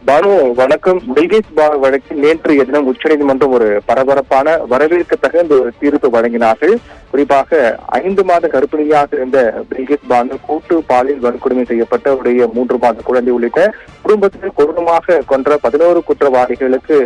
பானு வணக்கம். பில்கிஸ் பானு வழக்கில் நேற்றைய தினம் உச்சநீதிமன்றம் ஒரு பரபரப்பான வரவேற்கத்தக்க ஒரு தீர்ப்பு வழங்கினார்கள். குறிப்பாக 5 மாத கர்ப்பிணியாக இருந்த பில்கிஸ் பானு கூட்டு பாலியல் வன்கொடுமை செய்யப்பட்ட அவருடைய 3 மாத குழந்தை உள்ளிட்ட குடும்பத்தில் கொடூரமாக கொன்ற 11 குற்றவாளிகளுக்கு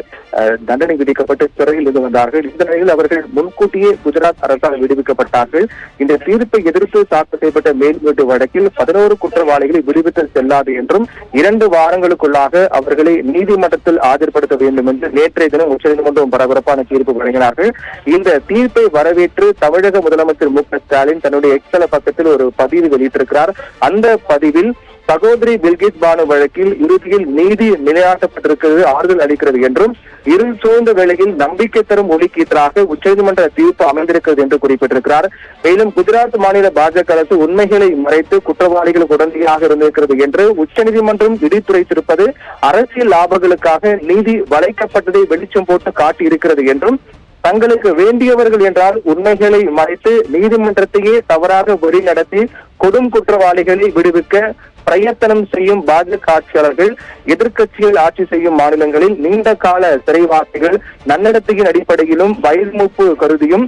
தண்டனை விதிக்கப்பட்டு சிறையில் இருந்து வந்தார்கள். இந்த நிலையில் அவர்கள் முன்கூட்டியே குஜராத் அரசால் விடுவிக்கப்பட்டார்கள். இந்த தீர்ப்பை எதிர்த்து தாக்கல் செய்யப்பட்ட மேல்முறையீட்டு வழக்கில் 11 குற்றவாளிகளை விடுவித்தல் செல்லாது என்றும் 2 வாரங்களுக்குள்ளாக அவர்களை நீதிமன்றத்தில் ஆஜர்படுத்த வேண்டும் என்று நேற்றைய தினம் உச்சநீதிமன்றம் பரபரப்பான தீர்ப்பு வழங்கினார்கள். இந்த தீர்ப்பை வரவேற்று தமிழக முதலமைச்சர் மு.க.ஸ்டாலின் தன்னுடைய எக்ஸல பக்கத்தில் ஒரு பதிவு வெளியிட்டிருக்கிறார். அந்த பதிவில் சகோதரி பில்கிஸ் பானு வழக்கில் இறுதியில் நீதி நிலைநாட்டப்பட்டிருக்கிறது ஆறுதல் அளிக்கிறது என்றும் இருள் சூழ்ந்த வேளையில் நம்பிக்கை தரும் ஒலிக்கீற்றாக உச்சநீதிமன்ற தீர்ப்பு அமைந்திருக்கிறது என்று குறிப்பிட்டிருக்கிறார். மேலும் குஜராத் மாநில பாஜக அரசு உண்மைகளை மறைத்து குற்றவாளிகள் உடனடியாக இருந்திருக்கிறது என்று உச்சநீதிமன்றம் விதித்துரைத்திருப்பது அரசியல் லாபங்களுக்காக நீதி வளைக்கப்பட்டதை வெளிச்சம் போட்டு காட்டியிருக்கிறது என்றும் தங்களுக்கு வேண்டியவர்கள் என்றால் உண்மைகளை மறைத்து நீதிமன்றத்தையே தவறாக வழி நடத்தி கொடும் குற்றவாளிகளை விடுவிக்க பிரயத்தனம் செய்யும் பாஜக ஆட்சியாளர்கள் எதிர்க்கட்சிகள் ஆட்சி செய்யும் மாநிலங்களில் நீண்ட கால சிறைவாசிகள் நன்னடத்தையின் அடிப்படையிலும் வயதுமூப்பு கருதியும்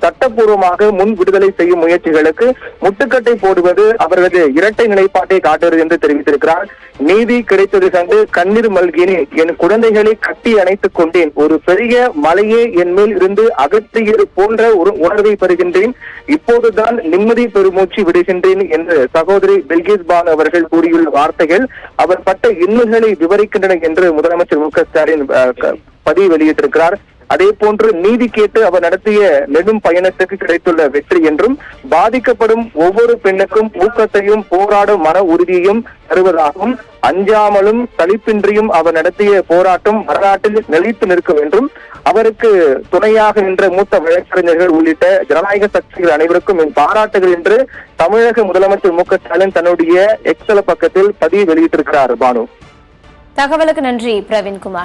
சட்டப்பூர்வமாக முன் விடுதலை செய்யும் முயற்சிகளுக்கு முட்டுக்கட்டை போடுவது அவரது இரட்டை நிலைப்பாட்டை காட்டுகிறது என்று தெரிவித்திருக்கிறார். நீதி கிடைத்தது கண்டு கண்ணீர் மல்கினேன், என் குழந்தைகளை கட்டி அணைத்துக் கொண்டேன், ஒரு பெரிய மலையே என் மேல் இருந்து அகற்றியது போன்ற ஒரு உணர்வை பெறுகின்றேன், இப்போதுதான் நிம்மதி பெருமூச்சு விடுகின்றேன் என்று சகோதரி பில்கிஸ் பானு அவர்கள் கூறியுள்ள வார்த்தைகள் அவர் பட்ட இன்னல்களை விவரிக்கின்றன என்று முதலமைச்சர் மு.க.ஸ்டாலின் பதிவு வெளியிட்டிருக்கிறார். அதே போன்று நீதி கேட்டு அவர் நடத்திய நெடும் பயணத்துக்கு கிடைத்துள்ள வெற்றி என்றும் பாதிக்கப்படும் ஒவ்வொரு பெண்ணுக்கும் ஊக்கத்தையும் போராடும் மன உறுதியையும் தருவதாகவும் அஞ்சாமலும் சலிப்பின்றியும் அவர் நடத்திய போராட்டம் வரலாற்றில் நிலைத்து நிற்கும் என்றும் அவருக்கு துணையாக நின்ற மூத்த வழக்கறிஞர்கள் உள்ளிட்ட ஜனநாயக சக்திகள் அனைவருக்கும் என் பாராட்டுகள் என்று தமிழக முதலமைச்சர் மு.க.ஸ்டாலின் தன்னுடைய எக்ஸல பக்கத்தில் பதிவு வெளியிட்டிருக்கிறார். பானு, தகவலுக்கு நன்றி பிரவீன்குமார்.